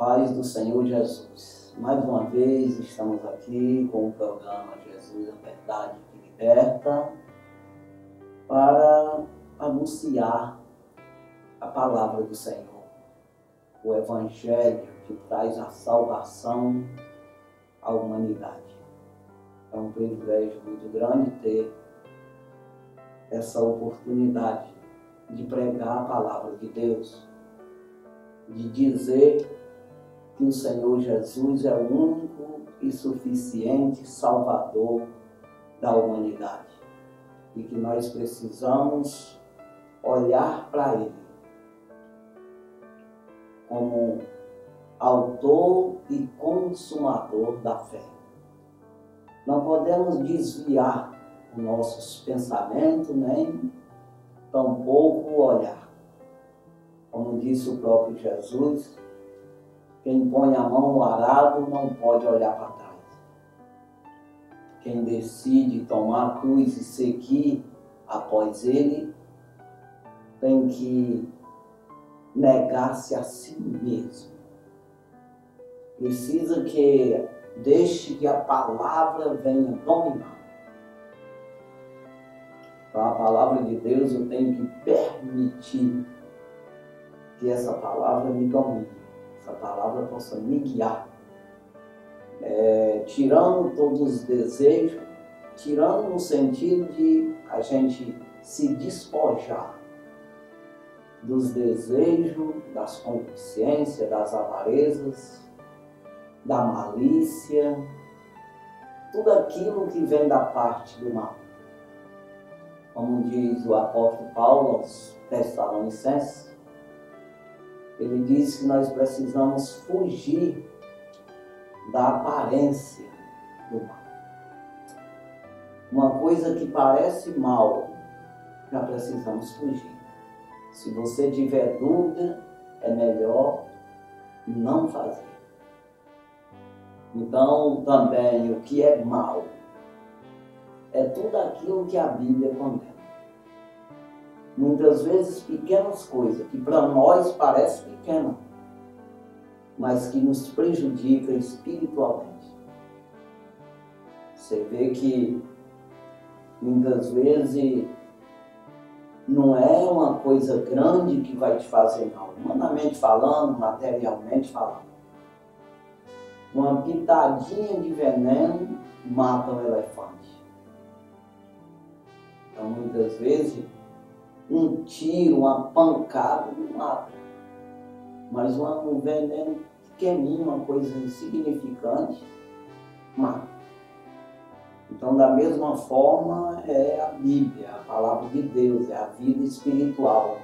Paz do Senhor Jesus. Mais uma vez estamos aqui com o programa Jesus, a Verdade que Liberta, para anunciar a palavra do Senhor, o Evangelho que traz a salvação à humanidade. É um privilégio muito grande ter essa oportunidade de pregar a palavra de Deus, de dizer que o Senhor Jesus é o único e suficiente Salvador da humanidade e que nós precisamos olhar para Ele como autor e consumador da fé. Não podemos desviar os nossos pensamentos, nem tampouco olhar. Como disse o próprio Jesus, quem põe a mão no arado não pode olhar para trás. Quem decide tomar a cruz e seguir após Ele, tem que negar-se a si mesmo. Precisa que deixe que a palavra venha dominar. Então, a palavra de Deus, eu tenho que permitir que essa palavra me domine, essa palavra possa me guiar, tirando todos os desejos, tirando no sentido de a gente se despojar dos desejos, das concupiscências, das avarezas, da malícia, tudo aquilo que vem da parte do mal. Como diz o apóstolo Paulo aos Tessalonicenses, ele diz que nós precisamos fugir da aparência do mal. Uma coisa que parece mal, já precisamos fugir. Se você tiver dúvida, é melhor não fazer. Então, também, o que é mal é tudo aquilo que a Bíblia condena. Muitas vezes pequenas coisas que para nós parecem pequenas, mas que nos prejudicam espiritualmente. Você vê que muitas vezes não é uma coisa grande que vai te fazer mal, humanamente falando, materialmente falando. Uma pitadinha de veneno mata um elefante. Então, muitas vezes, um tiro, uma pancada não mata. Mas um veneno pequenininho, uma coisa insignificante, mata. Então, da mesma forma, é a Bíblia, a palavra de Deus, é a vida espiritual.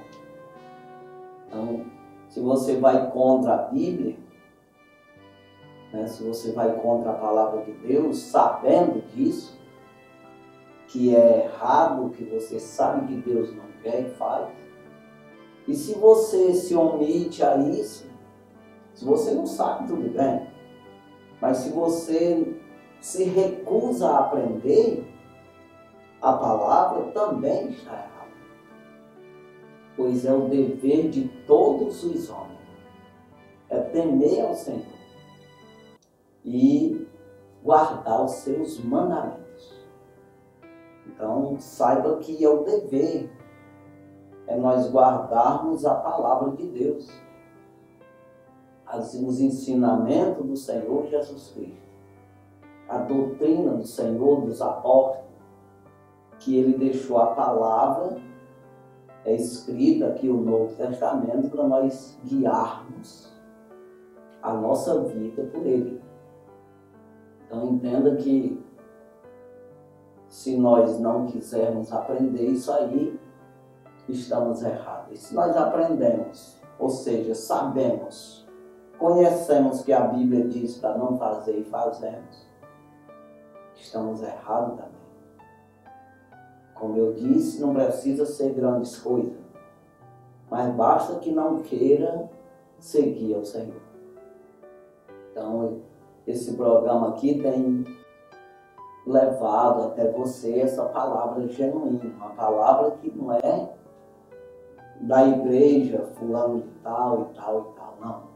Então, se você vai contra a Bíblia, se você vai contra a palavra de Deus, sabendo disso, que é errado, que você sabe que Deus não quer e faz, e se você se omite a isso, se você não sabe, tudo bem, mas se você se recusa a aprender, a palavra também está errada. Pois é o dever de todos os homens, é temer ao Senhor e guardar os seus mandamentos. Então, saiba que é o dever, é nós guardarmos a palavra de Deus, os ensinamentos do Senhor Jesus Cristo, a doutrina do Senhor, dos apóstolos, que Ele deixou a palavra, é escrita aqui o Novo Testamento, para nós guiarmos a nossa vida por Ele. Então entenda que se nós não quisermos aprender isso aí, estamos errados. E se nós aprendemos, ou seja, sabemos, conhecemos que a Bíblia diz para não fazer e fazemos, estamos errados também. Como eu disse, não precisa ser grandes coisas, mas basta que não queira seguir ao Senhor. Então, esse programa aqui tem levado até você essa palavra genuína, uma palavra que não é da igreja fulano de tal e tal e tal, não.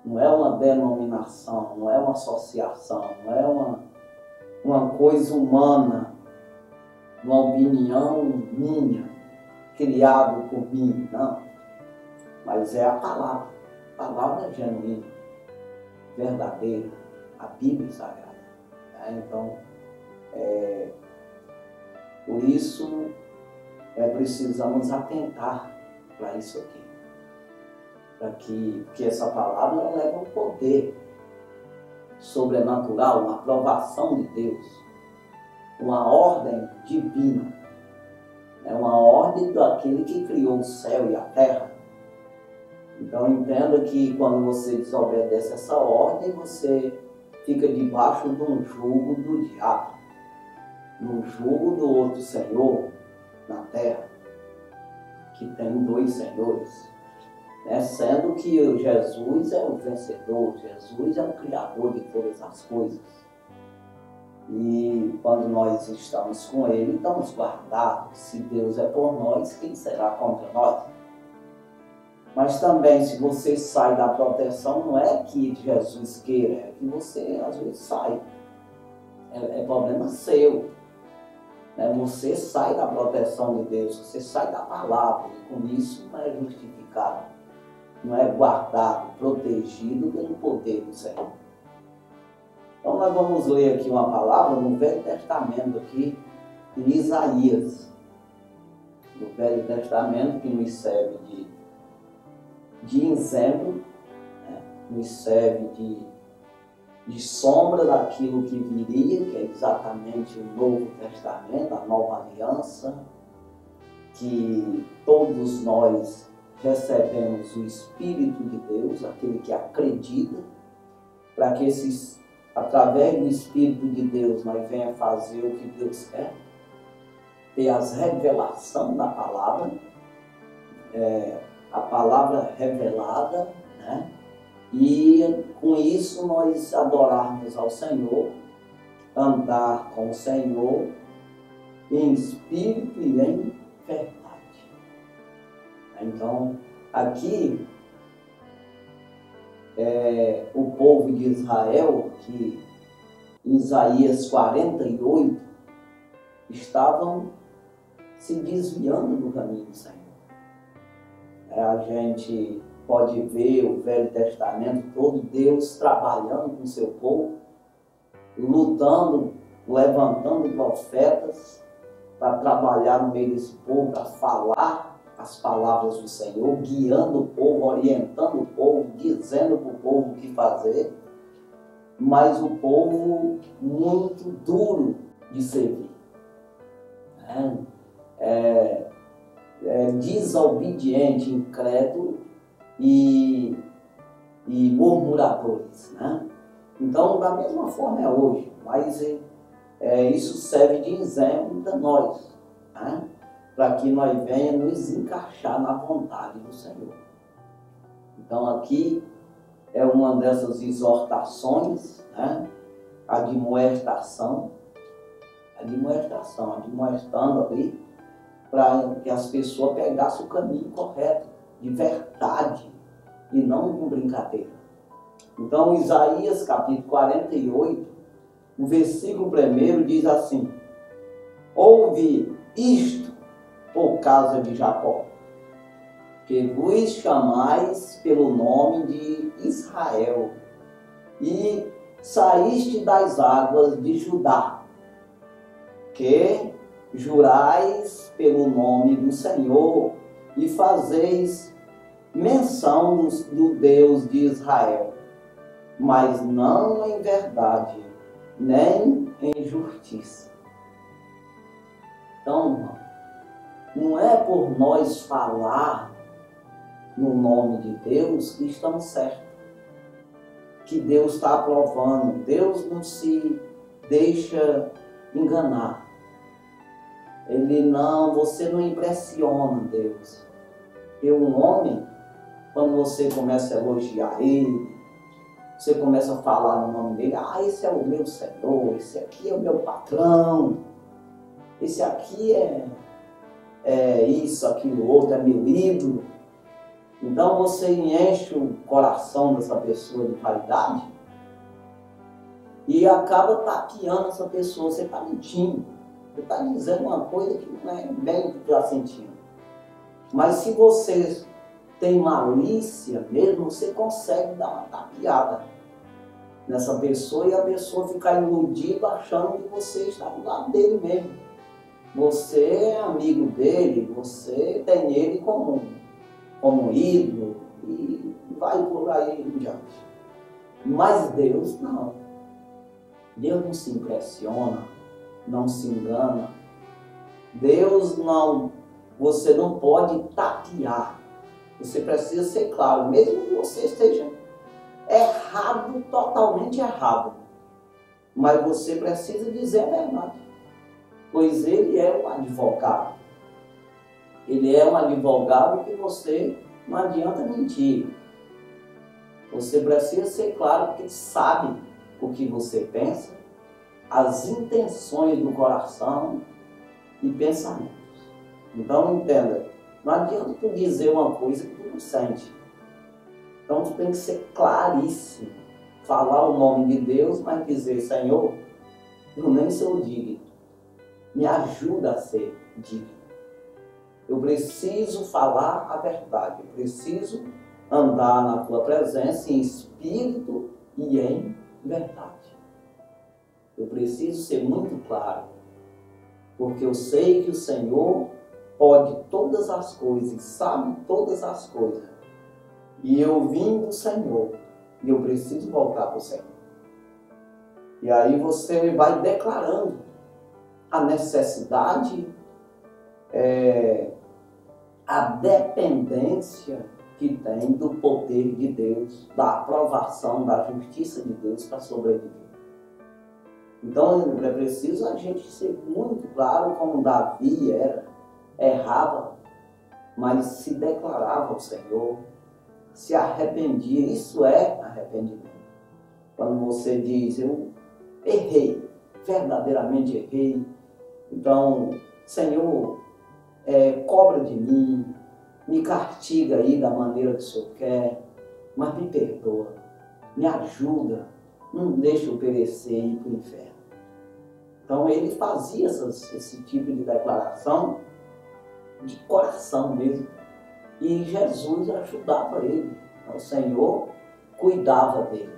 não é uma denominação, não é uma associação, não é uma coisa humana, uma opinião minha, criado por mim, não. Mas é a palavra genuína, verdadeira, a Bíblia Sagrada. Então, por isso, precisamos atentar para isso aqui. Porque essa palavra ela leva um poder sobrenatural, uma aprovação de Deus, uma ordem divina, uma ordem daquele que criou o céu e a terra. Então entenda que quando você desobedece essa ordem, você fica debaixo de um jugo do diabo, no jugo do outro senhor na terra, que tem dois senhores, sendo que Jesus é o vencedor, Jesus é o Criador de todas as coisas. E quando nós estamos com Ele, estamos guardados. Se Deus é por nós, quem será contra nós? Mas também, se você sai da proteção, não é que Jesus queira, é que você às vezes sai. É problema seu. Você sai da proteção de Deus, você sai da palavra, e com isso não é justificado, não é guardado, protegido pelo poder do Senhor. Então nós vamos ler aqui uma palavra no Velho Testamento, aqui em Isaías. No Velho Testamento, que nos serve de exemplo, nos serve de sombra daquilo que viria, que é exatamente o Novo Testamento, a Nova Aliança, que todos nós recebemos o Espírito de Deus, aquele que acredita, para que através do Espírito de Deus nós venha fazer o que Deus quer, ter as revelações da palavra, a palavra revelada, e com isso nós adorarmos ao Senhor, andar com o Senhor em espírito e em verdade. Então, aqui, o povo de Israel, que em Isaías 48, estavam se desviando do caminho do Senhor. A gente pode ver o Velho Testamento todo, Deus trabalhando com o seu povo, lutando, levantando profetas para trabalhar no meio desse povo, para falar as palavras do Senhor, guiando o povo, orientando o povo, dizendo para o povo o que fazer, mas o povo muito duro de servir, desobediente, incrédulo e murmuradores. Então, da mesma forma é hoje, mas isso serve de exemplo para nós, para que nós venhamos nos encaixar na vontade do Senhor. Então aqui é uma dessas exortações, admoestação, admoestando ali, para que as pessoas pegassem o caminho correto, de verdade, e não com brincadeira. Então Isaías capítulo 48, o versículo 1 diz assim: ouve isto, por causa de Jacó, que vos chamais pelo nome de Israel, e saíste das águas de Judá, que jurais pelo nome do Senhor, e fazeis menção do Deus de Israel, mas não em verdade, nem em justiça. Então, não é por nós falar no nome de Deus que estamos certos, que Deus está aprovando. Deus não se deixa enganar. Você não impressiona Deus. Porque um homem, quando você começa a elogiar ele, você começa a falar no nome dele, esse é o meu Senhor, esse aqui é o meu patrão, esse aqui é isso, aquilo, outro, é meu ídolo. Então você enche o coração dessa pessoa de vaidade e acaba tapeando essa pessoa. Você está mentindo, você está dizendo uma coisa que não é bem o que está sentindo. Mas se você tem malícia mesmo, você consegue dar uma tapeada nessa pessoa e a pessoa ficar iludida achando que você está do lado dele mesmo. Você é amigo dele, você tem ele como ídolo e vai por aí em diante. Mas Deus não. Deus não se impressiona, não se engana. Deus não, você não pode tapear. Você precisa ser claro, mesmo que você esteja errado, totalmente errado. Mas você precisa dizer a verdade. Pois ele é um advogado. Ele é um advogado que você não adianta mentir. Você precisa ser claro porque ele sabe o que você pensa, as intenções do coração e pensamentos. Então entenda, não adianta tu dizer uma coisa que tu não sente. Então tu tem que ser claríssimo. Falar o nome de Deus, mas dizer, Senhor, eu nem sou digno. Me ajuda a ser digno. Eu preciso falar a verdade. Eu preciso andar na tua presença em espírito e em verdade. Eu preciso ser muito claro. Porque eu sei que o Senhor pode todas as coisas, sabe todas as coisas. E eu vim do Senhor. E eu preciso voltar para o Senhor. E aí você vai declarando a necessidade, a dependência que tem do poder de Deus, da aprovação, da justiça de Deus para sobreviver. Então é preciso a gente ser muito claro como Davi errava, mas se declarava ao Senhor, se arrependia. Isso é arrependimento. Quando você diz, eu errei, verdadeiramente errei, então, Senhor, cobra de mim, me castiga aí da maneira que o Senhor quer, mas me perdoa, me ajuda, não deixa eu perecer e ir para o inferno. Então ele fazia esse tipo de declaração de coração mesmo. E Jesus ajudava ele, o Senhor cuidava dele.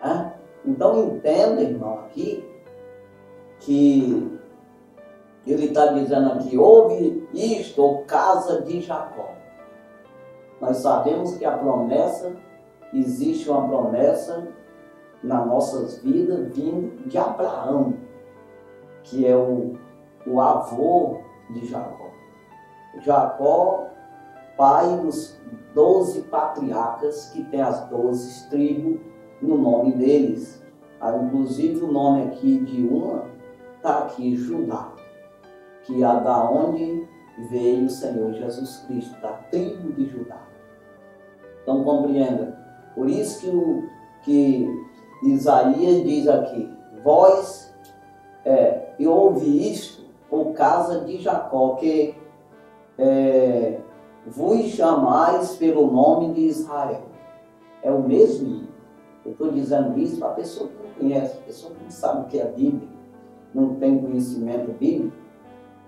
Né? Então entenda, irmão, aqui, que ele está dizendo aqui, houve isto, ou casa de Jacó. Nós sabemos que a promessa, existe uma promessa nas nossas vidas vindo de Abraão, que é o avô de Jacó. Jacó, pai dos 12 patriarcas, que tem as 12 tribos no nome deles. Inclusive o nome aqui de uma está aqui, Judá, que é da onde veio o Senhor Jesus Cristo, da tribo de Judá. Então compreenda, por isso que Isaías diz aqui, vós e ouve isto, ou casa de Jacó, que vos chamais pelo nome de Israel. É o mesmo. Eu estou dizendo isso para a pessoa que não conhece, a pessoa que não sabe o que é a Bíblia, não tem conhecimento bíblico.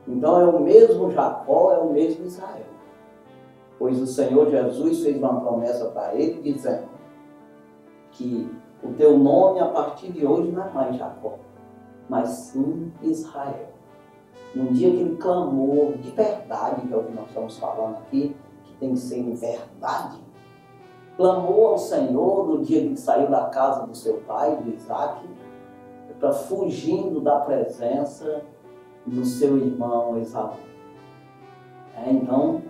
Então é o mesmo Jacó, é o mesmo Israel. Pois o Senhor Jesus fez uma promessa para ele, dizendo que o teu nome a partir de hoje não é mais Jacó, mas sim Israel. Num dia que ele clamou de verdade, que é o que nós estamos falando aqui, que tem que ser em verdade, clamou ao Senhor no dia que saiu da casa do seu pai, de Isaac, para fugindo da presença do seu irmão Esaú. Então,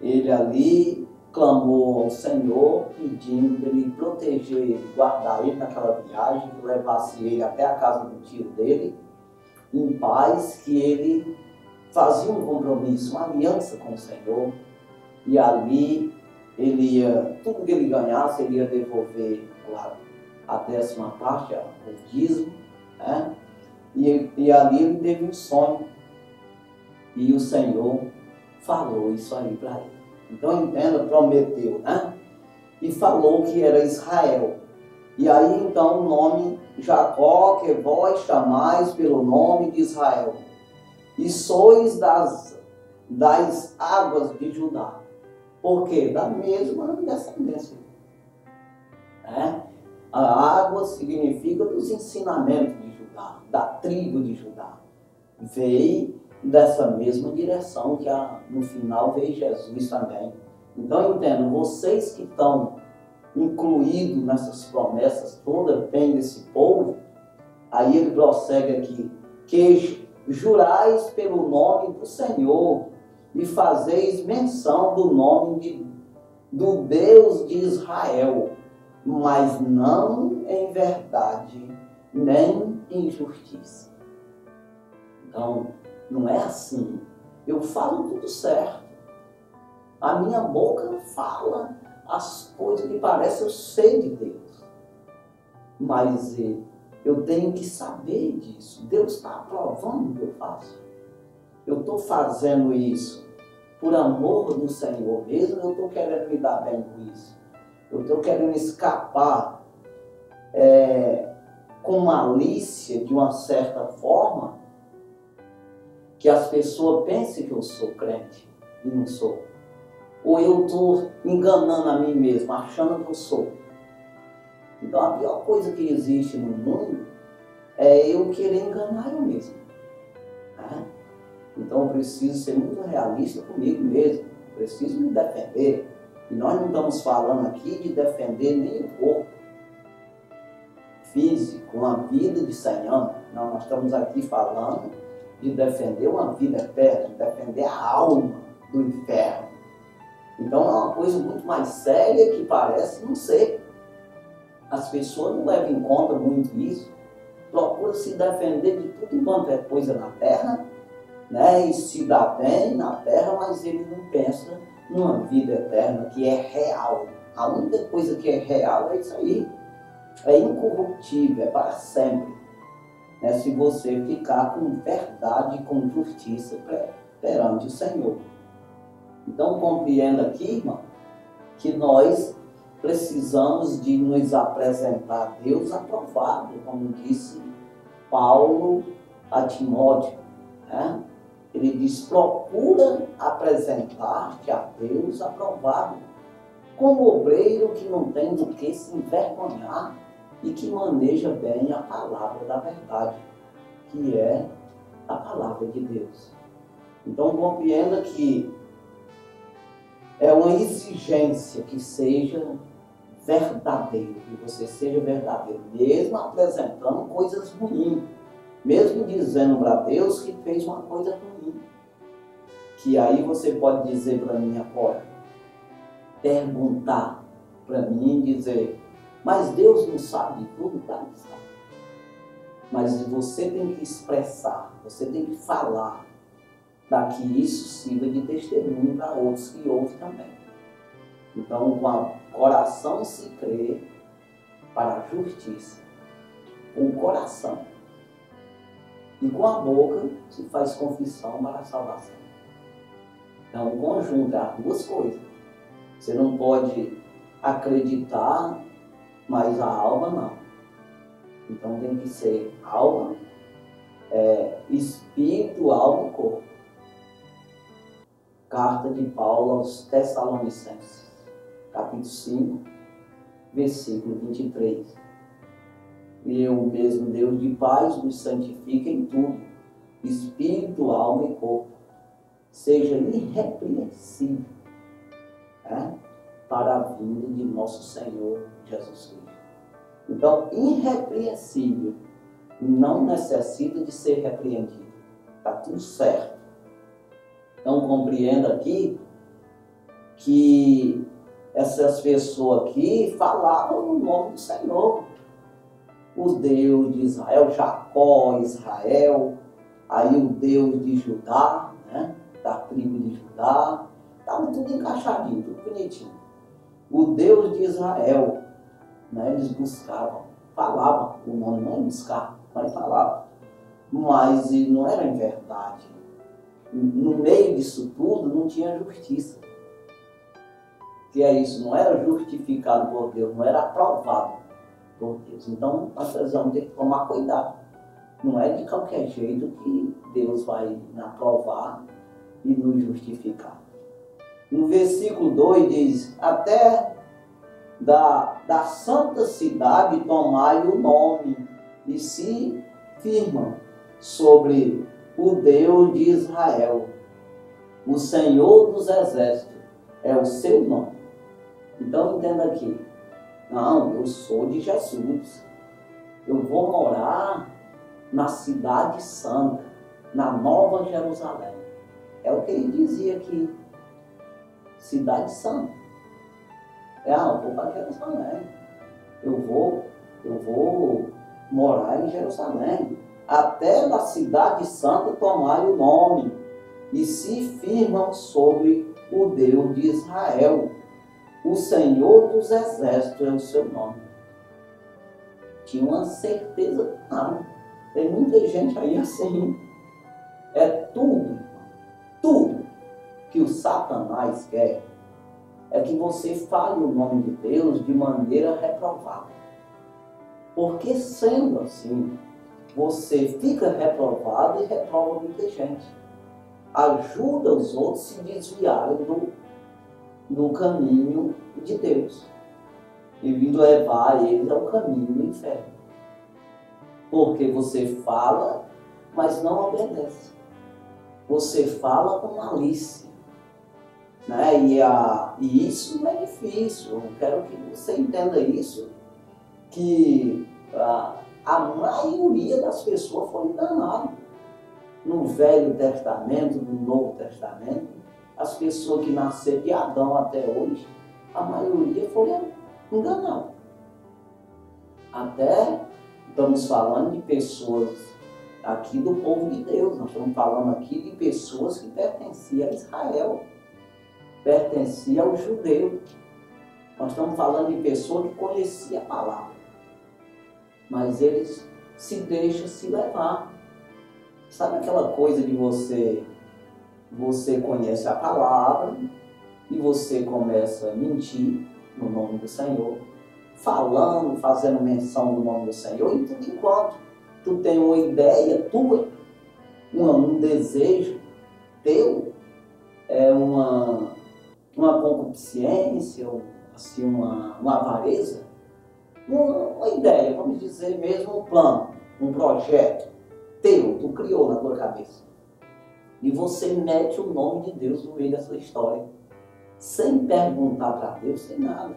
ele ali clamou ao Senhor, pedindo para ele proteger ele, guardar ele naquela viagem, que levasse ele até a casa do tio dele, em paz, que ele fazia um compromisso, uma aliança com o Senhor, e ali ele ia, tudo que ele ganhasse, ele ia devolver a 10ª parte, o dízimo, né? E ali ele teve um sonho, e o Senhor falou isso aí para ele. Então entenda, prometeu, né? E falou que era Israel. E aí então o nome Jacó, que vós chamais pelo nome de Israel. E sois das águas de Judá. Por quê? Da mesma descendência. A água significa dos ensinamentos de Judá, da tribo de Judá. Veio dessa mesma direção que no final veio Jesus também. Então entendo, vocês que estão incluídos nessas promessas todas, vem desse povo, aí ele prossegue aqui, que jurais pelo nome do Senhor e fazeis menção do nome do Deus de Israel, mas não em verdade, nem em justiça. Então, não é assim. Eu falo tudo certo. A minha boca fala as coisas que parecem eu sei de Deus. Mas eu tenho que saber disso. Deus está aprovando o que eu faço. Eu estou fazendo isso por amor do Senhor mesmo, eu estou querendo me dar bem com isso. Eu estou querendo escapar com malícia, de uma certa forma, que as pessoas pensem que eu sou crente e não sou. Ou eu estou enganando a mim mesmo, achando que eu sou. Então a pior coisa que existe no mundo é eu querer enganar eu mesmo. Né? Então eu preciso ser muito realista comigo mesmo. Preciso me defender. E nós não estamos falando aqui de defender nem o corpo físico, uma vida de 100 anos. Não, nós estamos aqui falando de defender uma vida eterna, de defender a alma do inferno. Então é uma coisa muito mais séria que parece não ser. As pessoas não levam em conta muito isso. Procuram se defender de tudo enquanto é coisa na terra, né? E se dá bem na terra, mas ele não pensa numa vida eterna que é real. A única coisa que é real é isso aí. É incorruptível, é para sempre. Né? Se você ficar com verdade e com justiça perante o Senhor. Então compreenda aqui, irmão, que nós precisamos de nos apresentar a Deus aprovado, como disse Paulo a Timóteo. Né? Ele diz, procura apresentar-te a Deus aprovado, como obreiro que não tem do que se envergonhar e que maneja bem a palavra da verdade, que é a palavra de Deus. Então compreenda que é uma exigência que seja verdadeiro, que você seja verdadeiro, mesmo apresentando coisas ruins, mesmo dizendo para Deus que fez uma coisa ruim. Que aí você pode dizer para mim agora, perguntar para mim e dizer, mas Deus não sabe de tudo? Claro que sabe. Mas você tem que expressar, você tem que falar, para que isso sirva de testemunho para outros que ouvem também. Então, com o coração se crê para a justiça, com o coração. E com a boca se faz confissão para a salvação. Então, um conjunto, as duas coisas. Você não pode acreditar, mas a alma não. Então tem que ser alma, espírito, alma e corpo. Carta de Paulo aos Tessalonicenses, capítulo 5, versículo 23. E eu, o mesmo Deus de paz, nos santifica em tudo, espírito, alma e corpo, seja irrepreensível, para a vinda de nosso Senhor Jesus Cristo. Então, irrepreensível não necessita de ser repreendido. Está tudo certo. Então, compreenda aqui que essas pessoas aqui falavam no nome do Senhor. O Deus de Israel, Jacó, Israel, aí o Deus de Judá, né? Da tribo de Judá, estava tudo encaixadinho, tudo bonitinho. O Deus de Israel, né? Eles buscavam, falavam, o nome não é buscar, mas falavam. Mas não era em verdade. No meio disso tudo não tinha justiça. que é isso, não era justificado por Deus, não era aprovado por Deus. Então nós precisamos ter que tomar cuidado. Não é de qualquer jeito que Deus vai aprovar e nos justificar. No versículo 2 diz: até da santa cidade tomai o nome, e se firmam sobre o Deus de Israel. O Senhor dos Exércitos é o seu nome. Então entenda aqui, não, eu sou de Jesus. Eu vou morar na cidade santa, na Nova Jerusalém. É o que ele dizia aqui. Cidade santa. Eu vou para Jerusalém. Eu vou morar em Jerusalém. Até da cidade santa tomai o nome, e se firmam sobre o Deus de Israel. O Senhor dos Exércitos é o seu nome. Tinha uma certeza, não. Tem muita gente aí assim. É tudo que o Satanás quer é que você fale o nome de Deus de maneira reprovada. Porque sendo assim, você fica reprovado e reprova muita gente. Ajuda os outros a se desviarem do caminho de Deus e levar eles ao caminho do inferno. Porque você fala, mas não obedece. Você fala com malícia. Né? E isso não é difícil. Eu quero que você entenda isso, que a maioria das pessoas foram enganadas. No Velho Testamento, no Novo Testamento, as pessoas que nasceram de Adão até hoje, a maioria foram enganadas. Até estamos falando de pessoas aqui do povo de Deus, nós estamos falando aqui de pessoas que pertenciam a Israel, pertenciam aos judeus. Nós estamos falando de pessoas que conheciam a palavra, mas eles se deixam se levar. Sabe aquela coisa de você conhece a palavra e você começa a mentir no nome do Senhor, falando, fazendo menção do nome do Senhor, e tudo enquanto tu tem uma ideia tua, um desejo teu, uma concupiscência, assim, uma avareza, uma ideia, vamos dizer mesmo um plano, um projeto teu, tu criou na tua cabeça. E você mete o nome de Deus no meio dessa história, sem perguntar para Deus, sem nada.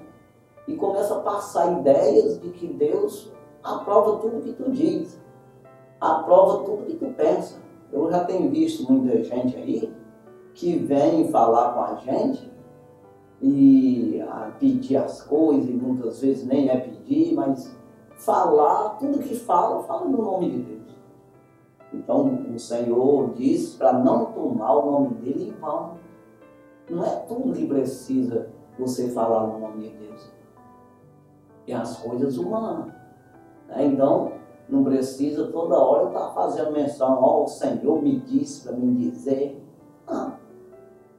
E começa a passar ideias de que Deus aprova tudo que tu diz, aprova tudo que tu pensa. Eu já tenho visto muita gente aí que vem falar com a gente e pedir as coisas, e muitas vezes nem é pedir, mas falar, tudo que fala no nome de Deus. Então o Senhor diz para não tomar o nome dele em vão. Não é tudo que precisa você falar no nome de Deus. É as coisas humanas. Né? Então não precisa toda hora eu estar fazendo menção, o Senhor me disse para me dizer. Não.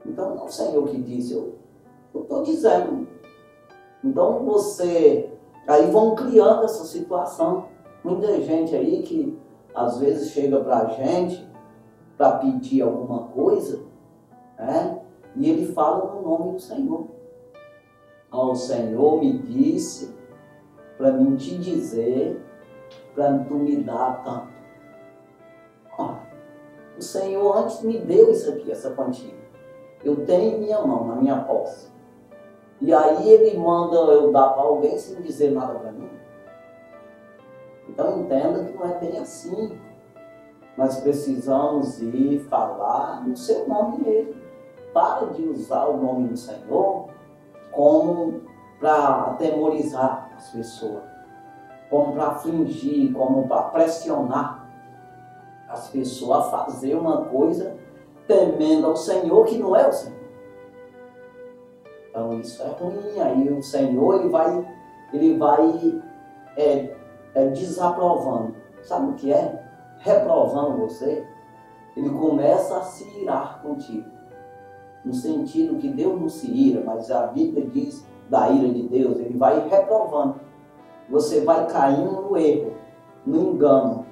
Então não é o Senhor que disse, eu estou dizendo. Então aí vão criando essa situação. Muita gente aí que às vezes chega para a gente para pedir alguma coisa, né? E ele fala no nome do Senhor. O Senhor me disse para mim te dizer, para tu me dar tanto. O Senhor antes me deu isso aqui, essa quantia. Eu tenho em minha mão, na minha posse. E aí ele manda eu dar para alguém sem dizer nada para mim. Então entenda que não é bem assim. Nós precisamos ir falar no seu nome mesmo. Para de usar o nome do Senhor como para atemorizar as pessoas, como para afligir, como para pressionar as pessoas a fazer uma coisa temendo ao Senhor que não é o Senhor. Então isso é ruim. Aí o Senhor ele vai desaprovando. Sabe o que é? Reprovando você. Ele começa a se irar contigo. no sentido que Deus não se ira, mas a Bíblia diz da ira de Deus, ele vai reprovando. Você vai caindo no erro, no engano,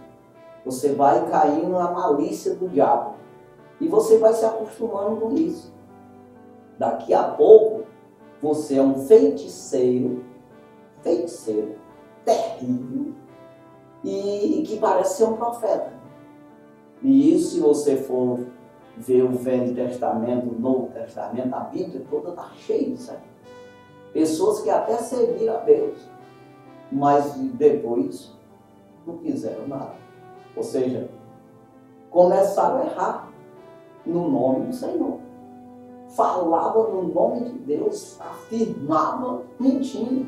você vai caindo na malícia do diabo e você vai se acostumando com isso. Daqui a pouco, você é um feiticeiro terrível e que parece ser um profeta. E isso, se você for ver o Velho Testamento, o Novo Testamento, a Bíblia toda está cheia disso aí. Pessoas que até serviram a Deus, mas depois não fizeram nada. Ou seja, começaram a errar no nome do Senhor. Falava no nome de Deus, afirmava mentindo.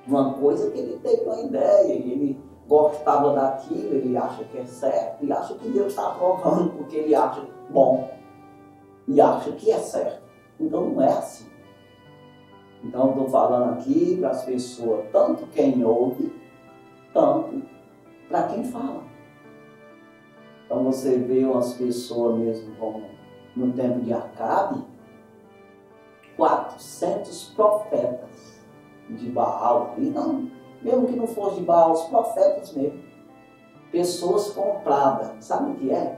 Uma coisa que ele teve uma ideia, ele gostava daquilo, ele acha que é certo, e acha que Deus está aprovando porque ele acha bom, e acha que é certo. Então não é assim. Então estou falando aqui para as pessoas, tanto quem ouve, tanto para quem fala. Então você vê umas pessoas mesmo como no tempo de Acabe, 400 profetas de Baal, e não, mesmo que não fosse de Baal, os profetas mesmo, pessoas compradas. Sabe o que é?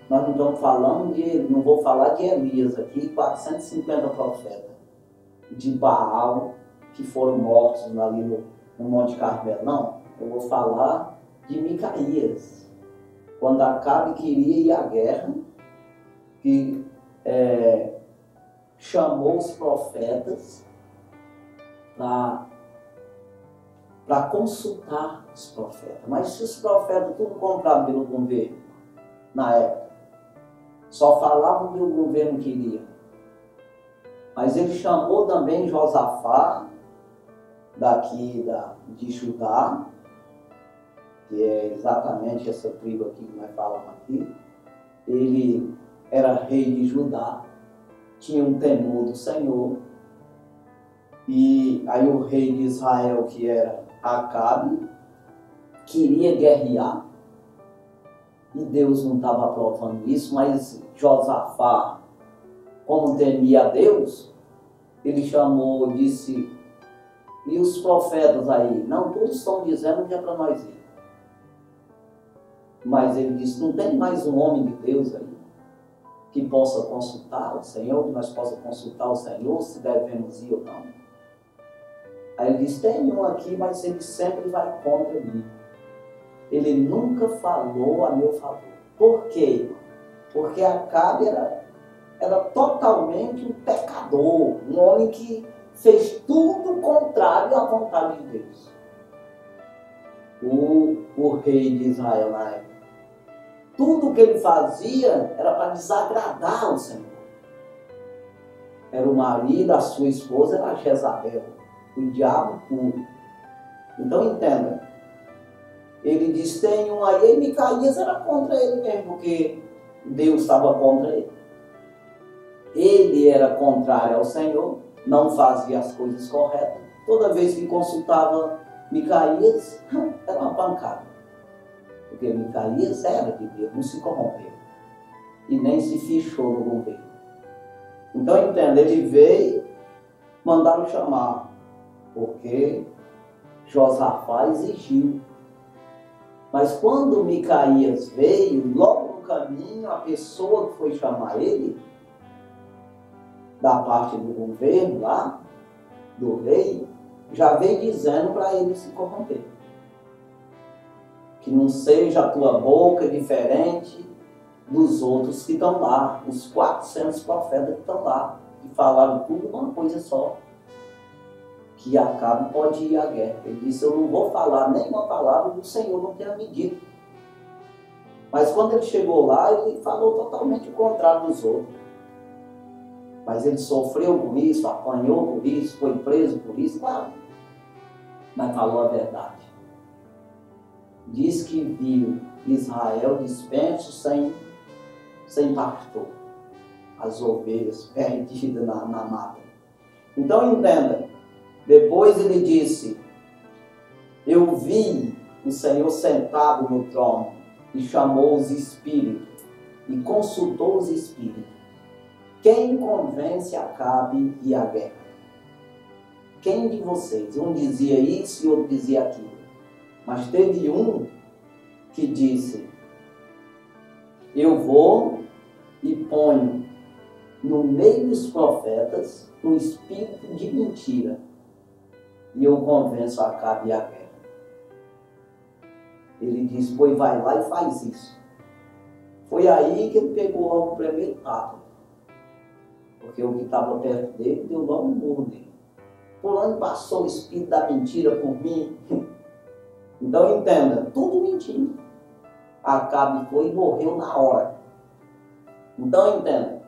Nós não estamos falando não vou falar de Elias aqui, 450 profetas de Baal que foram mortos ali no Monte Carmelo. Não, eu vou falar de Micaías. Quando Acabe queria ir à guerra, que chamou os profetas para consultar os profetas. Mas se os profetas tudo compravam pelo governo, na época, só falavam o que o governo queria. Mas ele chamou também Josafá, daqui de Judá, que é exatamente essa tribo aqui que nós falamos aqui. Ele era rei de Judá, tinha um temor do Senhor. E aí o rei de Israel, que era Acabe, queria guerrear. E Deus não estava aprovando isso, mas Josafá, como temia a Deus, ele chamou, disse, e os profetas aí? Não, todos estão dizendo que é para nós ir. Mas ele disse, não tem mais um homem de Deus aí que possa consultar o Senhor, que nós possamos consultar o Senhor, se devemos ir ou não. Aí ele disse, tem um aqui, mas ele sempre vai contra mim. Ele nunca falou a meu favor. Por quê? Porque Acabe era totalmente um pecador, um homem que fez tudo contrário à vontade de Deus. O rei de Israel na época. Tudo que ele fazia era para desagradar o Senhor. Era o marido, a sua esposa era Jezabel, o diabo puro. Então entenda, ele diz, tem um aí, e Micaías era contra ele mesmo, porque Deus estava contra ele. Ele era contrário ao Senhor, não fazia as coisas corretas. Toda vez que consultava Micaías, era uma pancada. Porque Micaías era de Deus, não se corrompeu. E nem se fichou no governo. Então, entenda, ele veio, mandaram chamar. Porque Josafá exigiu. Mas quando Micaías veio, logo no caminho, a pessoa que foi chamar ele, da parte do governo lá, do rei, já veio dizendo para ele se corromper. Que não seja a tua boca diferente dos outros que estão lá, os 400 profetas que estão lá, que falaram tudo uma coisa só, que Acabe pode ir à guerra. Ele disse, eu não vou falar nenhuma palavra do Senhor não tenha me dito. Mas quando ele chegou lá, ele falou totalmente o contrário dos outros. Mas ele sofreu por isso, apanhou por isso, foi preso por isso, claro. Mas falou a verdade. Diz que viu Israel disperso sem pastor, as ovelhas perdidas na mata. Então entenda, depois ele disse, eu vi o Senhor sentado no trono e chamou os espíritos e consultou os espíritos. Quem convence Acabe e a guerra? Quem de vocês? Um dizia isso e outro dizia aquilo. Mas teve um que disse: eu vou e ponho no meio dos profetas um espírito de mentira e eu convenço Acabe e a guerra. Ele disse: pois vai lá e faz isso. Foi aí que ele pegou logo o primeiro tapa, porque o que estava perto dele deu logo um murro nele. Fulano passou o espírito da mentira por mim. Então entenda, tudo mentindo. Acabe foi e morreu na hora. Então entenda,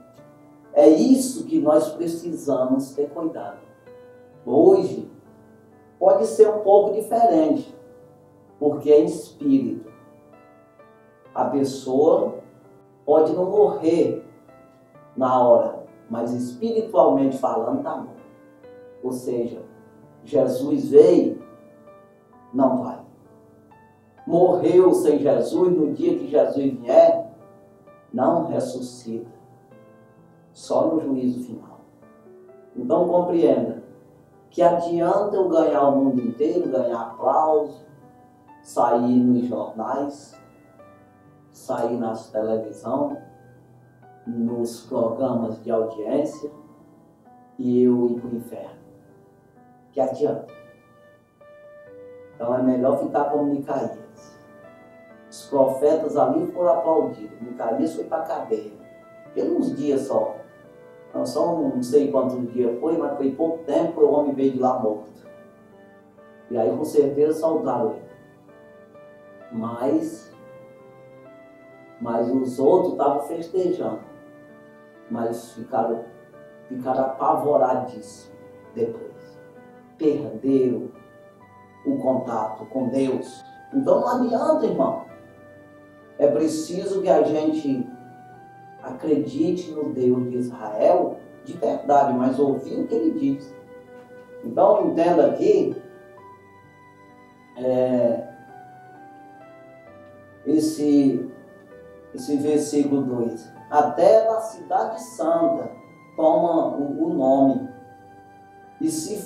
é isso que nós precisamos ter cuidado. Hoje pode ser um pouco diferente, porque é espírito. A pessoa pode não morrer na hora, mas espiritualmente falando está bom. Ou seja, Jesus veio, não vai. Morreu sem Jesus, no dia que Jesus vier, não ressuscita. Só no juízo final. Então compreenda que adianta eu ganhar o mundo inteiro, ganhar aplauso, sair nos jornais, sair nas televisão, nos programas de audiência e eu ir para o inferno. Que adianta? Então é melhor ficar como Micaías. Os profetas ali foram aplaudidos. Micaías foi para a cadeia. Por uns dias só. Não, só não sei quantos dias foi, mas foi pouco tempo que o homem veio de lá morto. E aí com certeza soltaram ele. Mas os outros estavam festejando. Mas ficaram apavoradíssimos depois. Perderam o contato com Deus. Então não adianta, irmão. É preciso que a gente acredite no Deus de Israel de verdade, mas ouvir o que ele diz. Então entenda aqui esse versículo 2. Até da cidade santa toma o nome e se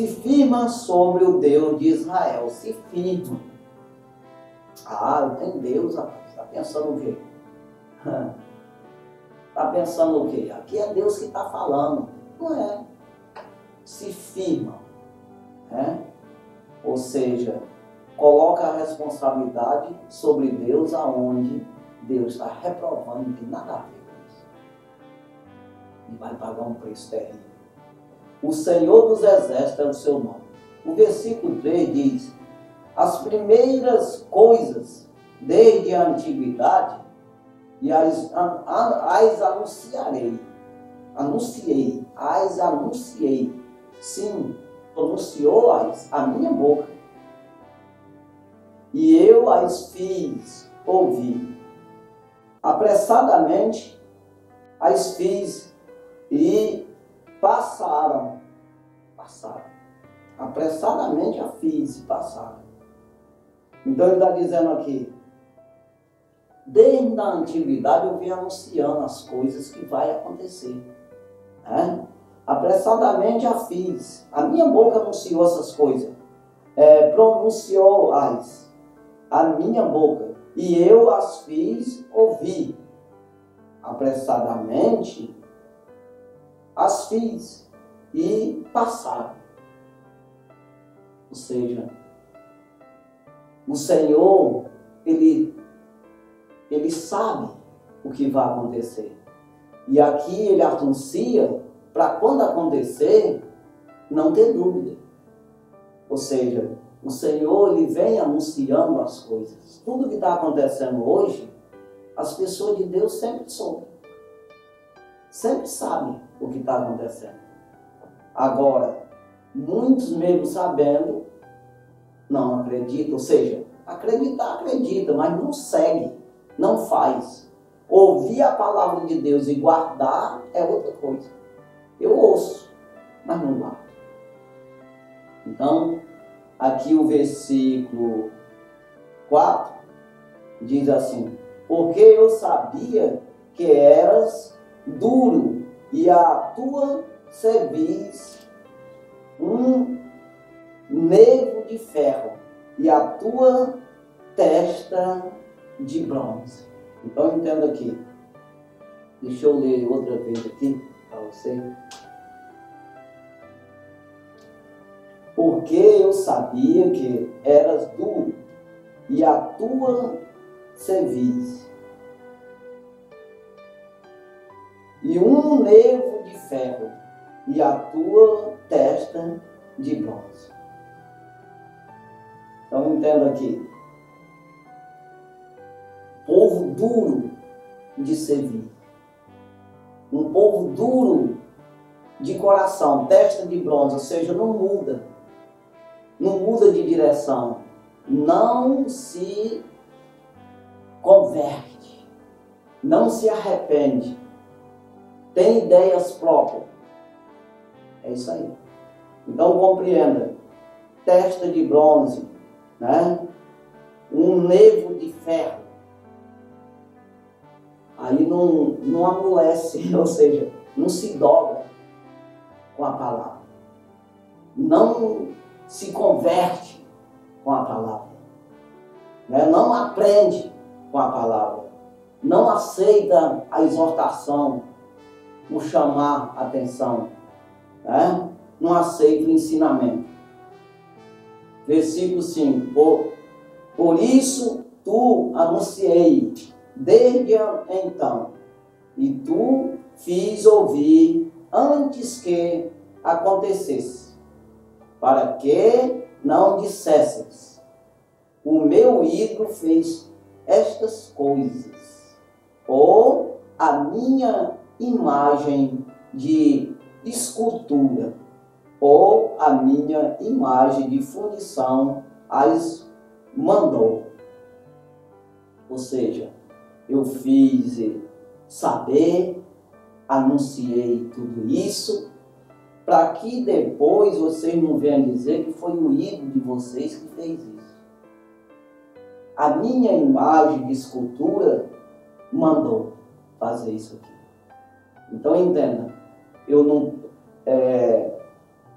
firma sobre o Deus de Israel. Se firma. Ah, tem Deus, rapaz. Está pensando o quê? Está pensando o quê? Aqui é Deus que está falando. Não é. Se firma. Né? Ou seja, coloca a responsabilidade sobre Deus aonde Deus está reprovando, não tem nada a ver com isso. E vai pagar um preço terrível. O Senhor dos Exércitos é o seu nome. O versículo 3 diz: as primeiras coisas desde a antiguidade e as anunciarei. Anunciei. Sim, pronunciou-as a minha boca. E eu as fiz ouvir. Apressadamente as fiz e passaram. Apressadamente a fiz e passaram. Então ele está dizendo aqui: desde a antiguidade eu vim anunciando as coisas que vai acontecer. Né? Apressadamente a fiz. A minha boca anunciou essas coisas. Pronunciou-as a minha boca. E eu as fiz ouvir. Apressadamente as fiz e passaram. Ou seja, o Senhor, Ele sabe o que vai acontecer. E aqui Ele anuncia para quando acontecer, não ter dúvida. Ou seja, o Senhor, Ele vem anunciando as coisas. Tudo que está acontecendo hoje, as pessoas de Deus sempre soubem. Sempre sabem o que está acontecendo. Agora, muitos mesmo sabendo, não acreditam. Ou seja, acreditar, acredita, mas não segue, não faz. Ouvir a palavra de Deus e guardar é outra coisa. Eu ouço, mas não guardo. Então, aqui o versículo 4 diz assim: porque eu sabia que eras duro, e a tua cerviz um nervo de ferro, e a tua testa de bronze. Então entenda aqui. Deixa eu ler outra vez aqui para você. Porque eu sabia que eras duro, e a tua cerviz e um nervo de ferro, e a tua testa de bronze. Então entenda aqui. Povo duro de servir. Um povo duro de coração, testa de bronze, ou seja, não muda de direção, não se converte, não se arrepende, tem ideias próprias. É isso aí. Então compreenda, testa de bronze, né? Um nervo de ferro, aí não amolece, ou seja, não se dobra com a palavra, não se converte com a palavra, né? Não aprende com a palavra, não aceita a exortação, o chamar a atenção, né? Não aceita o ensinamento. Versículo 5, por isso tu anunciei desde então, e tu fiz ouvir antes que acontecesse, para que não dissesses, o meu ídolo fez estas coisas, ou a minha imagem de escultura, ou a minha imagem de fundição as mandou. Ou seja, eu fiz saber, anunciei tudo isso, para que depois vocês não venham dizer que foi o ídolo de vocês que fez isso. A minha imagem de escultura mandou fazer isso aqui. Então entenda, eu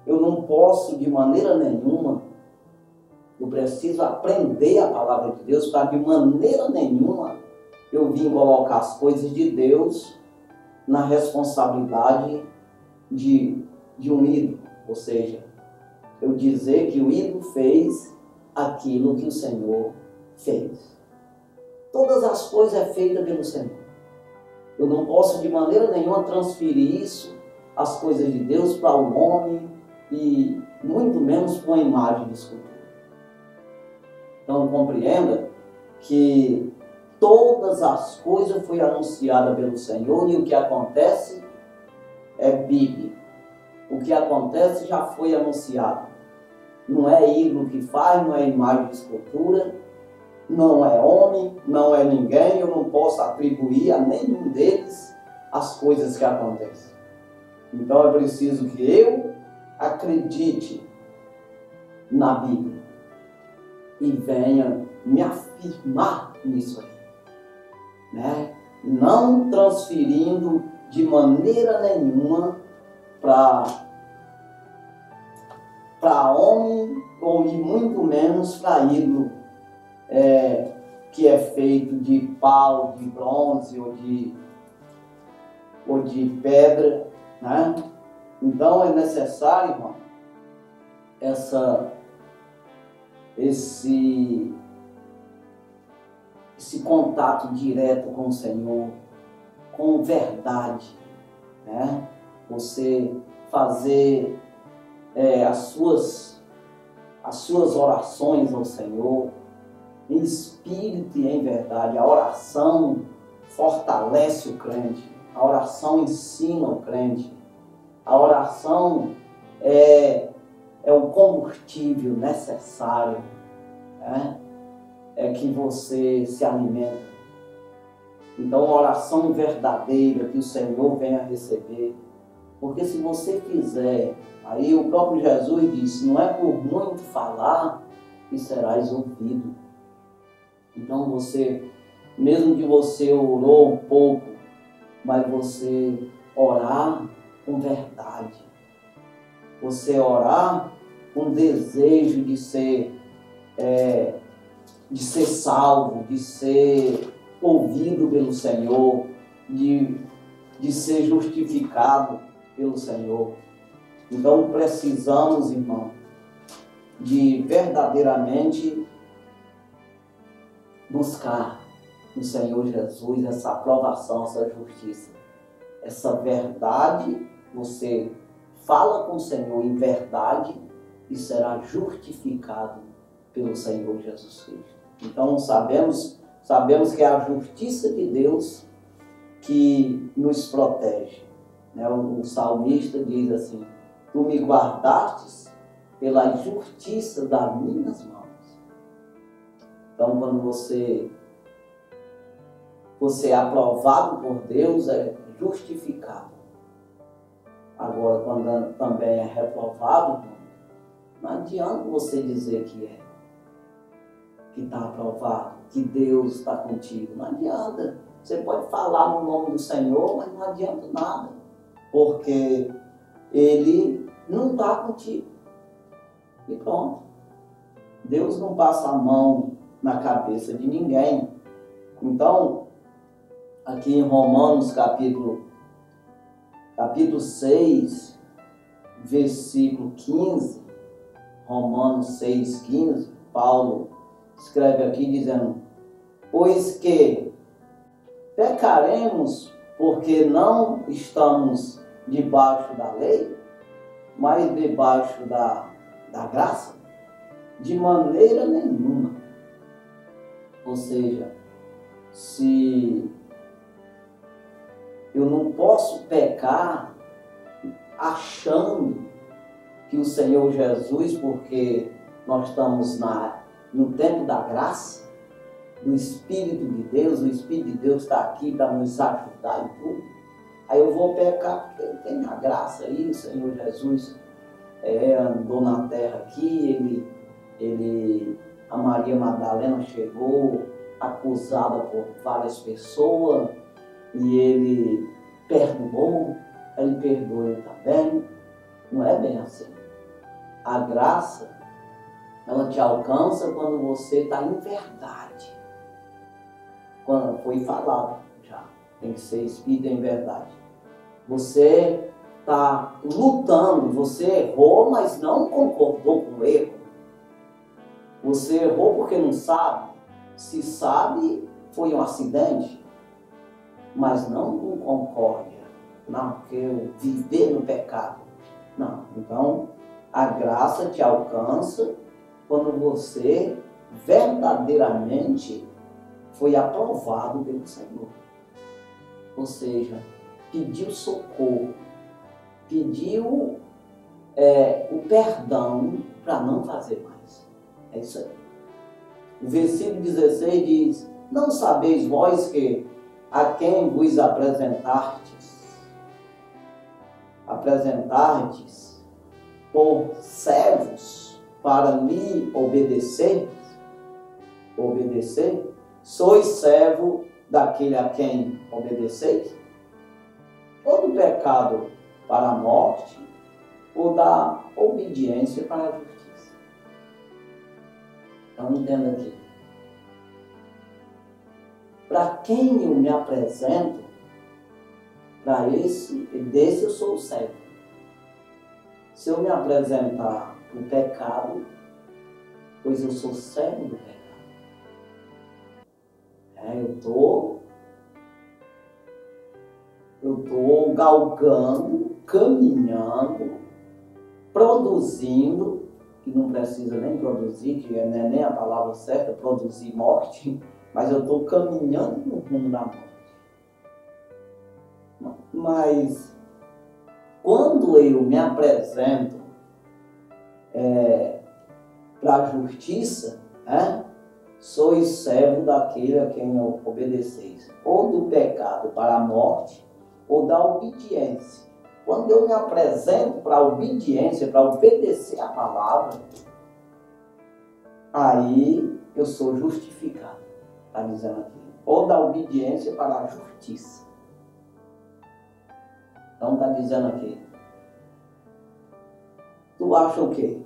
não posso de maneira nenhuma, eu preciso aprender a palavra de Deus para de maneira nenhuma eu vim colocar as coisas de Deus na responsabilidade de um ídolo. Ou seja, eu dizer que o ídolo fez aquilo que o Senhor fez. Todas as coisas é feita pelo Senhor. Eu não posso de maneira nenhuma transferir isso, as coisas de Deus, para o homem e muito menos para uma imagem de escultura. Então compreenda que todas as coisas foi anunciada pelo Senhor, e o que acontece é bíblico. O que acontece já foi anunciado. Não é ídolo que faz, não é imagem de escultura, não é homem, não é ninguém. Eu não posso atribuir a nenhum deles as coisas que acontecem. Então é preciso que eu acredite na Bíblia e venha me afirmar nisso aí, né? Não transferindo de maneira nenhuma para homem, ou e muito menos para ídolo que é feito de pau, de bronze ou de pedra, né? Então é necessário, irmão, esse contato direto com o Senhor, com verdade, né? Você fazer as suas orações ao Senhor em espírito e em verdade. A oração fortalece o crente, a oração ensina o crente, a oração é o combustível necessário, né? É que você se alimenta. Então, a oração verdadeira que o Senhor venha receber, porque se você fizer, aí o próprio Jesus disse, não é por muito falar que serás ouvido. Então você mesmo que você orou um pouco, mas você orar com verdade, você orar com desejo de ser salvo, de ser ouvido pelo Senhor, de ser justificado pelo Senhor. Então precisamos, irmão, de verdadeiramente buscar no Senhor Jesus essa aprovação, essa justiça, essa verdade. Você fala com o Senhor em verdade e será justificado pelo Senhor Jesus Cristo. Então sabemos que é a justiça de Deus que nos protege. O salmista diz assim: tu me guardastes pela justiça das minhas mãos. Então, quando você é aprovado por Deus, é justificado. Agora, quando também é reprovado, não adianta você dizer que está aprovado, que Deus está contigo. Não adianta. Você pode falar no nome do Senhor, mas não adianta nada, porque Ele não está contigo. E pronto. Deus não passa a mão na cabeça de ninguém. Então, aqui em Romanos capítulo 6, versículo 15, Romanos 6, 15, Paulo escreve aqui dizendo: pois que pecaremos porque não estamos debaixo da lei, mas debaixo da graça? De maneira nenhuma. Ou seja, se eu não posso pecar achando que o Senhor Jesus, porque nós estamos no tempo da graça, do Espírito de Deus, o Espírito de Deus está aqui para nos ajudar em tudo, aí eu vou pecar porque tem a graça aí, o Senhor Jesus andou na terra aqui, a Maria Madalena chegou acusada por várias pessoas e ele perdoou, ele perdoou também. Não é bem assim. A graça, ela te alcança quando você está em verdade. Quando foi falado já, tem que ser espírito em verdade. Você está lutando, você errou, mas não concordou com o erro. Você errou porque não sabe. Se sabe, foi um acidente, mas não com concórdia. Não, porque eu viver no pecado. Não. Então, a graça te alcança quando você verdadeiramente foi aprovado pelo Senhor. Ou seja, pediu socorro, pediu o perdão para não fazer mais. É isso aí. O versículo 16 diz: não sabeis vós que a quem vos apresentastes por servos para lhe obedecer, sois servo daquele a quem obedeceis? Ou do pecado para a morte, ou da obediência para a justiça? Então entenda aqui. Para quem eu me apresento, desse eu sou o servo. Se eu me apresentar para o pecado, pois eu sou servo do pecado. Eu estou galgando, caminhando, produzindo, que não precisa nem produzir, que não é nem a palavra certa, produzir morte, mas eu estou caminhando no rumo da morte. Mas quando eu me apresento para a justiça, sois servo daquele a quem obedeceis, ou do pecado para a morte, ou da obediência. Quando eu me apresento para a obediência, para obedecer a palavra, aí eu sou justificado. Está dizendo aqui. ou da obediência para a justiça. Então está dizendo aqui. Tu acha o quê?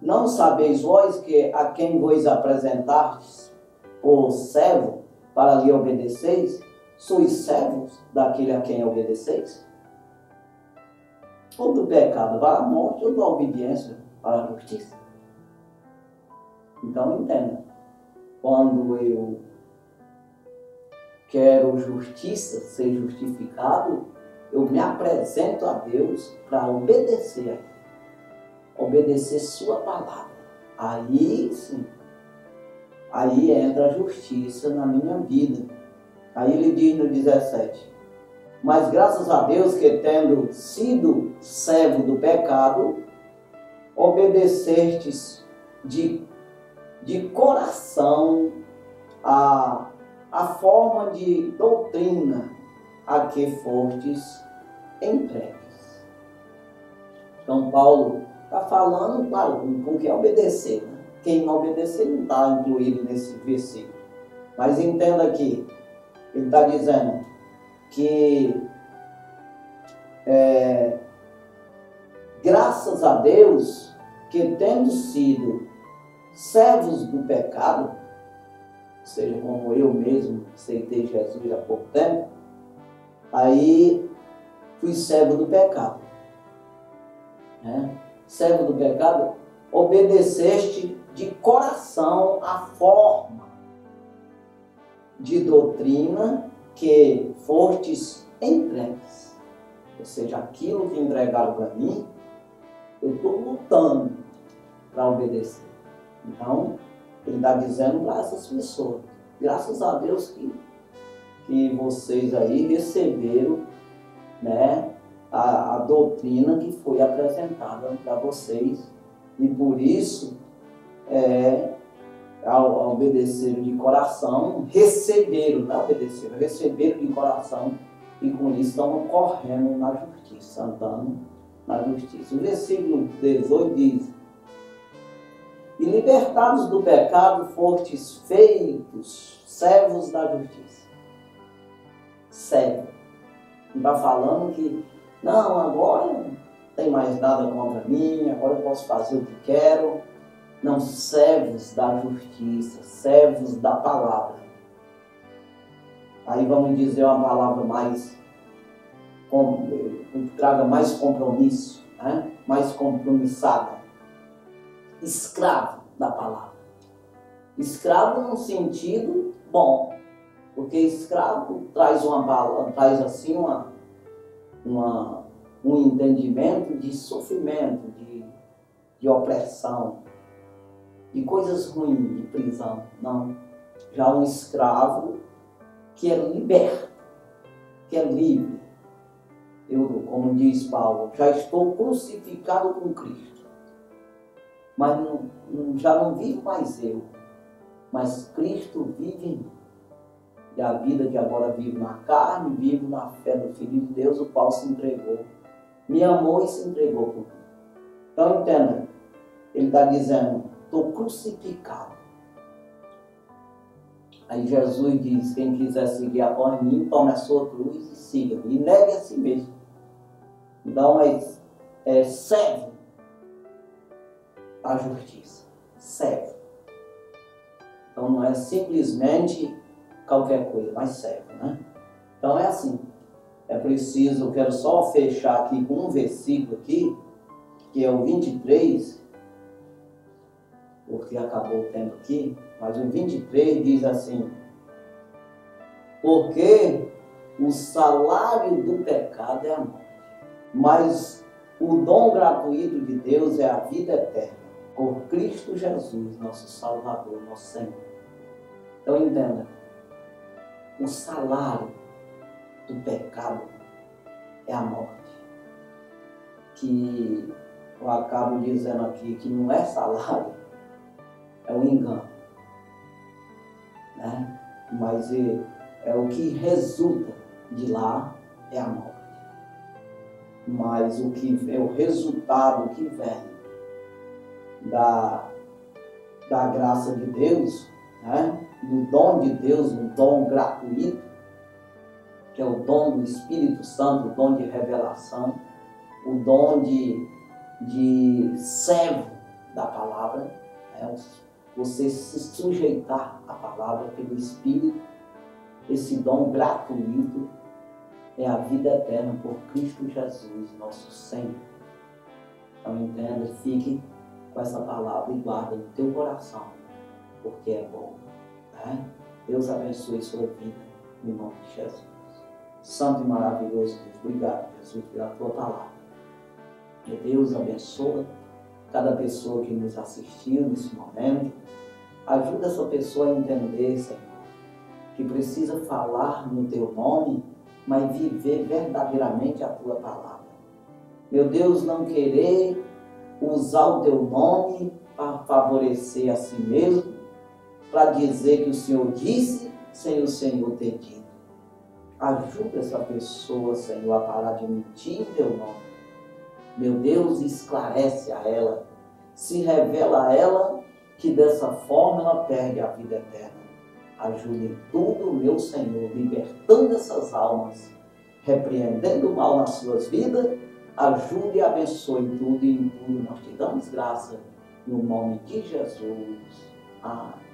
Não sabeis vós que a quem vos apresentastes por servo para lhe obedeceis, sois servos daquele a quem obedeceis? Ou do pecado para a morte, ou da obediência para a justiça? Então entenda, quando eu quero justiça, ser justificado, eu me apresento a Deus para obedecer sua palavra. Aí sim, aí entra a justiça na minha vida. Aí ele diz no 17, mas graças a Deus que tendo sido servo do pecado, obedecestes de coração a forma de doutrina a que fostes entregues. Então Paulo está falando com quem obedecer, né? Quem não obedecer não está incluído nesse versículo. Mas entenda aqui, ele está dizendo que graças a Deus que tendo sido servos do pecado, ou seja, como eu mesmo aceitei Jesus há pouco tempo, aí fui servo do pecado. Servo do pecado, obedeceste de coração a forma de doutrina que fostes entregues. Ou seja, aquilo que entregaram para mim, eu estou lutando para obedecer. Então, ele está dizendo para essas pessoas, graças a Deus que vocês aí receberam, né, a doutrina que foi apresentada para vocês, e por isso, ao obedecer de coração, receberam de coração, e com isso estão correndo na justiça, andando na justiça. O versículo 18 diz, e libertados do pecado, fostes feitos servos da justiça. Servo. Não está falando que, não, agora não tem mais nada contra mim, agora eu posso fazer o que quero. Não, servos da justiça, servos da palavra. Aí vamos dizer uma palavra mais, que traga mais compromisso, né? Mais compromissada. Escravo da palavra. Escravo no sentido bom, porque escravo traz uma palavra, traz assim um entendimento de sofrimento, de opressão, de coisas ruins, de prisão. Não. Já um escravo que é liberto, que é livre. Eu, como diz Paulo, já estou crucificado com Cristo. Mas já não vivo mais eu, mas Cristo vive em mim. E a vida que agora vivo na carne, vivo na fé do Filho de Deus, o qual se entregou, me amou e se entregou por mim. Então entenda, ele está dizendo, estou crucificado. Aí Jesus diz, quem quiser seguir após mim, tome a sua cruz e siga-me, e negue a si mesmo. Então serve a justiça, serve. Então não é simplesmente qualquer coisa, mas serve, né? Então é assim, é preciso, eu quero só fechar aqui com um versículo aqui, que é o 23, porque acabou o tempo aqui, mas o 23 diz assim, porque o salário do pecado é a morte, mas o dom gratuito de Deus é a vida eterna, por Cristo Jesus, nosso Salvador, nosso Senhor. Então entenda, o salário do pecado é a morte. Que eu acabo dizendo aqui que não é salário, é um engano, né? Mas é o que resulta de lá é a morte. Mas o que é o resultado que vem da graça de Deus, né, do dom de Deus, um dom gratuito, que é o dom do Espírito Santo, o dom de revelação, o dom de servo da palavra, né, você se sujeitar à palavra pelo Espírito. Esse dom gratuito é a vida eterna por Cristo Jesus, nosso Senhor. Então entenda, fique com essa palavra e guarda no teu coração, porque é bom. Né? Deus abençoe sua vida, no nome de Jesus. Santo e maravilhoso Deus, obrigado, Jesus, pela tua palavra. Que Deus abençoe cada pessoa que nos assistiu nesse momento. Ajuda essa pessoa a entender, Senhor, que precisa falar no teu nome, mas viver verdadeiramente a tua palavra. Meu Deus, não querer usar o teu nome para favorecer a si mesmo, para dizer que o Senhor disse sem o Senhor ter dito. Ajuda essa pessoa, Senhor, a parar de mentir em teu nome. Meu Deus, esclarece a ela, se revela a ela, que dessa forma ela perde a vida eterna. Ajude em tudo, meu Senhor, libertando essas almas, repreendendo o mal nas suas vidas. Ajude e abençoe em tudo e em tudo. Nós te damos graça no nome de Jesus. Amém.